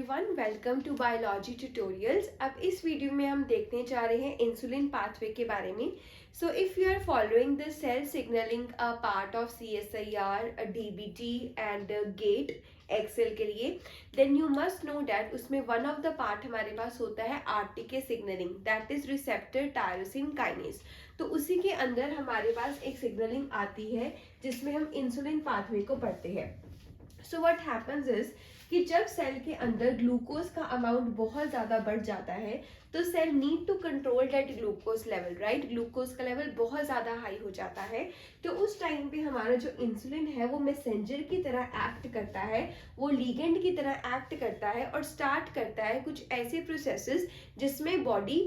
Everyone, welcome to biology tutorials. अब इस video में हम देखने जा रहे हैं इंसुलिन पाथवे के बारे में। So if you are following the cell signaling a part of CSIR, DBT and GATE excel के लिए, then you must know that उसमें वन ऑफ द पार्ट हमारे पास होता है RTK signaling, that is receptor tyrosine kinase. तो उसी के अंदर हमारे पास एक सिग्नलिंग आती है जिसमें हम इंसुलिन पाथवे को पढ़ते हैं। सो व्हाट हैपेंस इज कि जब सेल के अंदर ग्लूकोज का अमाउंट बहुत ज़्यादा बढ़ जाता है तो cell need to control that glucose level, right. Glucose का लेवल बहुत ज़्यादा हाई हो जाता है तो उस टाइम पे हमारा जो इंसुलिन है वो मैसेंजर की तरह एक्ट करता है, वो लीगेंड की तरह एक्ट करता है और स्टार्ट करता है कुछ ऐसे प्रोसेसेस जिसमें बॉडी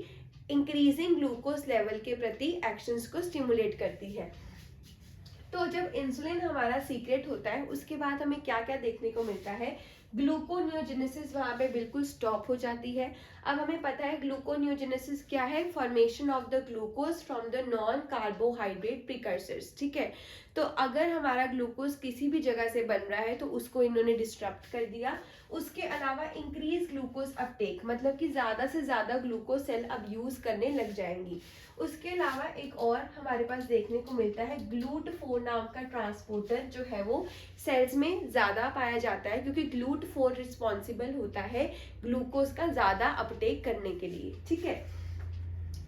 इंक्रीजिंग ग्लूकोज लेवल के प्रति एक्शंस को स्टिमुलेट करती है। तो जब इंसुलिन हमारा सीक्रेट होता है उसके बाद हमें क्या क्या देखने को मिलता है, ग्लूकोनियोजेनेसिस वहाँ पे बिल्कुल स्टॉप हो जाती है। अब हमें पता है ग्लूकोनियोजेनेसिस क्या है, formation of the glucose from the non carbohydrate precursors, ठीक है। तो अगर हमारा ग्लूकोज किसी भी जगह से बन रहा है तो उसको इन्होंने डिस्टर्ब कर दिया। उसके अलावा इंक्रीज ग्लूकोज अपटेक, मतलब कि ज़्यादा से ज़्यादा ग्लूकोज सेल अब यूज़ करने लग जाएंगी। उसके अलावा एक और हमारे पास देखने को मिलता है GLUT4 नाम का ट्रांसपोर्टर जो है वो सेल्स में ज़्यादा पाया जाता है, क्योंकि GLUT4 रिस्पॉन्सिबल होता है ग्लूकोज का ज़्यादा अपटेक करने के लिए, ठीक है।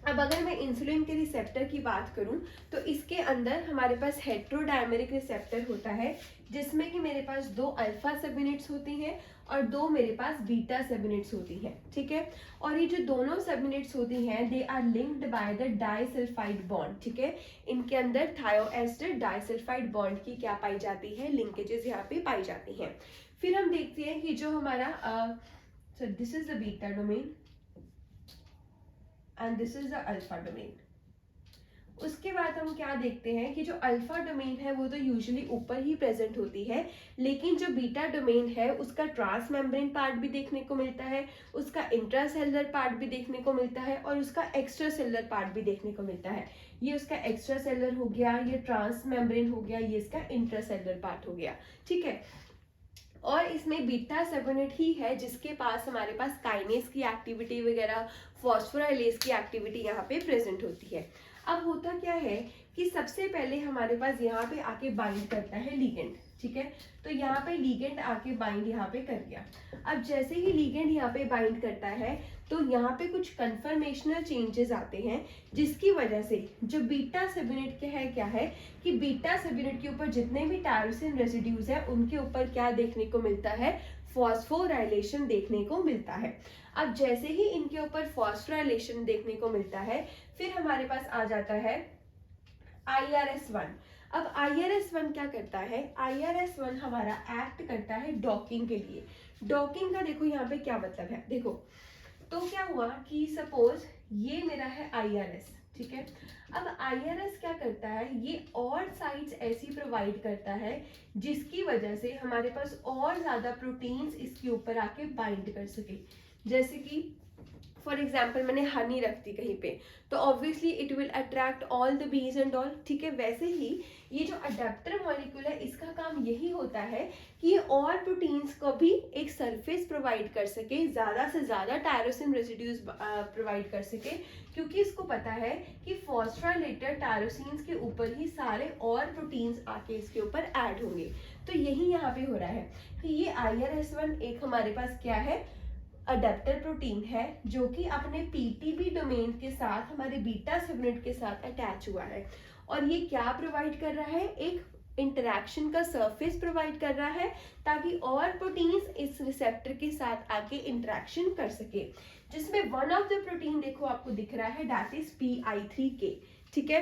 अब अगर मैं इंसुलिन के रिसेप्टर की बात करूं तो इसके अंदर हमारे पास हेट्रोडाइमेरिक रिसेप्टर होता है जिसमें कि मेरे पास 2 अल्फा सब यूनिट्स होती हैं और 2 मेरे पास बीटा सब यूनिट्स होती हैं, ठीक है। और ये जो दोनों सब यूनिट्स होती हैं they are linked by the disulfide bond, ठीक है। इनके अंदर थायोएस्टर डाइसल्फाइड बॉन्ड की क्या पाई जाती है, लिंकेजेस यहाँ पे पाई जाती हैं। फिर हम देखते हैं कि जो हमारा this is the beta domain and this is the alpha domain. उसके बाद हम क्या देखते हैं कि जो अल्फा डोमेन है वो तो यूजुअली ऊपर ही प्रेजेंट होती है, लेकिन जो बीटा डोमेन है उसका ट्रांस मेम्ब्रेन पार्ट भी देखने को मिलता है, उसका इंट्रासेलुलर पार्ट भी देखने को मिलता है और उसका एक्स्ट्रा सेलुलर पार्ट भी देखने को मिलता है। ये उसका एक्स्ट्रा सेलुलर हो गया, ये ट्रांस मेम्ब्रेन हो गया, ये इसका इंट्रासेलुलर पार्ट हो गया, ठीक है। और इसमें बीटा सब यूनिट ही है जिसके पास हमारे पास काइनेज की एक्टिविटी वगैरह, फॉस्फोराइलेज की एक्टिविटी यहाँ पे प्रेजेंट होती है। अब होता क्या है कि सबसे पहले हमारे पास यहाँ पे आके बाइंड करता है लीगेंड, ठीक है। तो यहाँ पे लीगेंड आके बाइंड यहाँ पे कर दिया। अब जैसे ही लीगेंड यहाँ पे बाइंड करता है तो यहाँ पे कुछ कन्फर्मेशनल चेंजेस आते हैं जिसकी वजह से जो बीटा सब यूनिट के है क्या है कि बीटा सब यूनिट के ऊपर जितने भी टायरोसिन रेसिड्यूज है उनके ऊपर क्या देखने को मिलता है, फॉस्फोराइलेशन देखने को मिलता है। अब जैसे ही इनके ऊपर फॉस्फोराइलेशन देखने को मिलता है फिर हमारे पास आ जाता है IRS1। अब IRS1 क्या करता है, IRS1 हमारा एक्ट करता है डॉकिंग के लिए। डॉकिंग का देखो यहाँ पे क्या मतलब है, देखो तो क्या हुआ कि सपोज ये मेरा है IRS, ठीक है। अब IRS क्या करता है, ये और साइट्स ऐसी प्रोवाइड करता है जिसकी वजह से हमारे पास और ज्यादा प्रोटीन्स इसके ऊपर आके बाइंड कर सके। जैसे कि फॉर एग्जाम्पल मैंने हनी रख दी कहीं पे तो obviously it will attract all the bees and all, ठीक है। वैसे ही ये जो अडेप्टर मॉलिक्यूल है इसका काम यही होता है कि ये और प्रोटीन्स को भी एक सरफेस प्रोवाइड कर सके, ज़्यादा से ज़्यादा टायरोसिन रेसिड्यूज प्रोवाइड कर सके, क्योंकि इसको पता है कि फॉस्फोराइलेटेड टायरोसिन्स के ऊपर ही सारे और प्रोटीन्स आके इसके ऊपर ऐड होंगे। तो यही यहाँ पे हो रहा है कि ये IRS1 एक हमारे पास क्या है, अडेप्टर प्रोटीन है जो कि अपने PTB डोमेन के साथ हमारे बीटा सब यूनिट के साथ अटैच हुआ है। और ये क्या प्रोवाइड कर रहा है, एक इंटरैक्शन का सरफेस प्रोवाइड कर रहा है ताकि और प्रोटीन्स इस रिसेप्टर के साथ आके इंटरैक्शन कर सके, जिसमें वन ऑफ द प्रोटीन देखो आपको दिख रहा है दैट इज PI3K, ठीक है।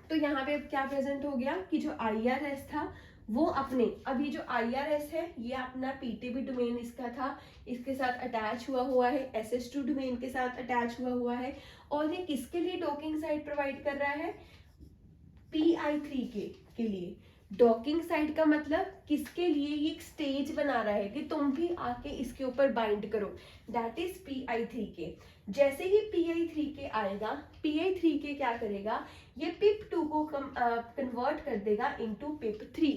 तो यहाँ पे अब क्या प्रेजेंट हो गया कि जो IRS था वो अपने, अब ये जो IRS है ये अपना PTB डोमेन इसका था, इसके साथ अटैच हुआ है, SS2 डोमेन के साथ अटैच हुआ है। और ये किसके लिए डॉकिंग साइट प्रोवाइड कर रहा है, PI3K के लिए। डॉकिंग साइट का मतलब किसके लिए, ये एक स्टेज बना रहा है कि तुम भी आके इसके ऊपर बाइंड करो, दैट इज PI3K। जैसे ही PI3K आएगा, PI3K क्या करेगा, ये PIP2 को कन्वर्ट कर देगा इनटू PIP3।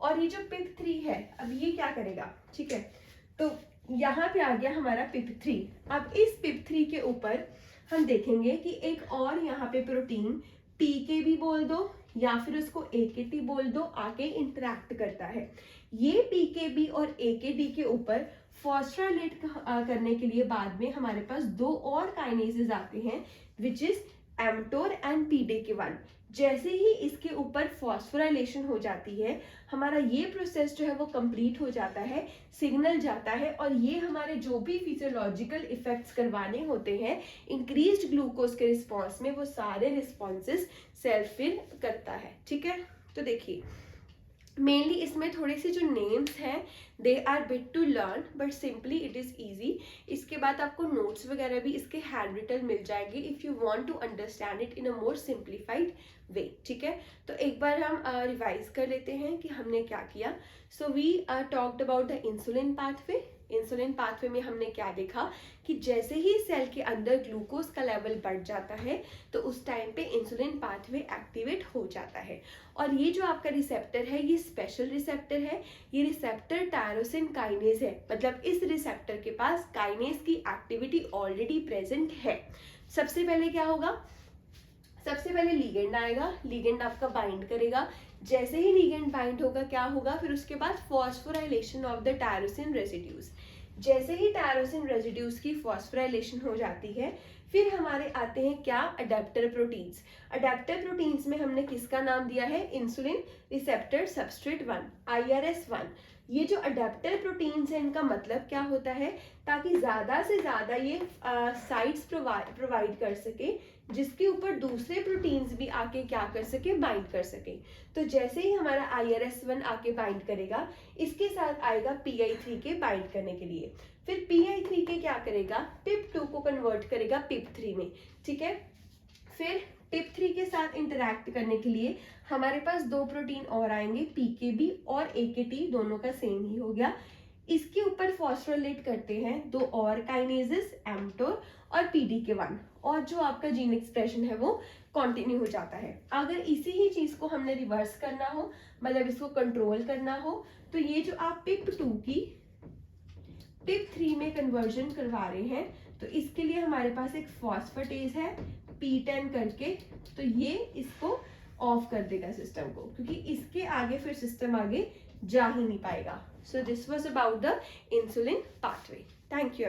और ये जो PIP3 है अब ये क्या करेगा, ठीक है। तो यहाँ पे आ गया हमारा पिप3। अब इस पिप3 के ऊपर हम देखेंगे कि एक और यहाँ पे प्रोटीन पीकेबी बोल दो या फिर उसको एकेटी बोल दो, आके इंटरेक्ट करता है। ये पीकेबी और एकेडी के ऊपर फॉस्फोराइलेट करने के लिए बाद में हमारे पास दो और काइनेसेस आते हैं, विच इज एमटोर एंड पीडीके1। जैसे ही इसके ऊपर फॉस्फोराइलेशन हो जाती है, हमारा ये प्रोसेस जो है वो कंप्लीट हो जाता है, सिग्नल जाता है, और ये हमारे जो भी फिजियोलॉजिकल इफेक्ट्स करवाने होते हैं इंक्रीज्ड ग्लूकोज के रिस्पॉन्स में, वो सारे रिस्पॉन्सेस सेल फिल करता है। ठीक है, तो देखिए मेनली इसमें थोड़े से जो नेम्स हैं they are bit to learn, but simply it is easy. इसके बाद आपको नोट्स वगैरह भी इसके हैंड रिटन मिल जाएंगे if you want to understand it in a more simplified way. ठीक है, तो एक बार हम रिवाइज कर लेते हैं कि हमने क्या किया। So we talked about the insulin pathway. Insulin pathway में हमने क्या देखा कि जैसे ही सेल के अंदर ग्लूकोज का लेवल बढ़ जाता है तो उस टाइम पे इंसुलिन पाथवे एक्टिवेट हो जाता है। और ये जो आपका रिसेप्टर है ये स्पेशल रिसेप्टर है, ये रिसेप्टर टायरोसिन काइनेज है, मतलब इस रिसेप्टर के पास काइनेज की एक्टिविटी ऑलरेडी प्रेजेंट है। सबसे पहले क्या होगा, सबसे पहले लिगेंड आएगा, लिगेंड आपका बाइंड करेगा। जैसे ही लिगेंड बाइंड होगा क्या होगा, फिर उसके बाद phosphorylation of the tyrosine residues. जैसे ही टायरोसिन रेसिड्यूज की फॉस्फोराइलेशन हो जाती है, फिर हमारे आते हैं क्या, अडेप्टर प्रोटीन्स। अडेप्टर प्रोटीन्स में हमने किसका नाम दिया है, इंसुलिन रिसेप्टर सबस्ट्रेट 1, IRS1। ये जो अडेप्टर प्रोटीन्स है इनका मतलब क्या होता है, ताकि ज़्यादा से ज़्यादा ये साइट्स प्रोवाइड कर सके जिसके ऊपर दूसरे प्रोटीन्स भी आके क्या कर सके, बाइंड कर सके। तो जैसे ही हमारा IRS1 आके बाइंड करेगा, इसके साथ आएगा PI3 के बाइंड करने के लिए। फिर PI3 के क्या करेगा, PIP2 को कन्वर्ट करेगा PIP3 में। ठीक है, फिर PIP3 के साथ इंटरैक्ट करने के लिए हमारे पास दो प्रोटीन और आएंगे, PKB और AKT, दोनों का सेम ही हो गया। इसके ऊपर फॉस्फोराइलेट करते हैं दो और काइनेजेस, एमटोर और PDK1, और जो आपका जीन एक्सप्रेशन है वो कंटिन्यू हो जाता है। अगर इसी ही चीज को हमने रिवर्स करना हो, मतलब इसको कंट्रोल करना हो, तो ये जो आप PIP2 की PIP3 में कन्वर्जन करवा रहे हैं, तो इसके लिए हमारे पास एक फॉस्फेटेज है P10 करके, तो ये इसको ऑफ कर देगा सिस्टम को, क्योंकि इसके आगे फिर सिस्टम आगे जा ही नहीं पाएगा। So this was about the insulin pathway. Thank you.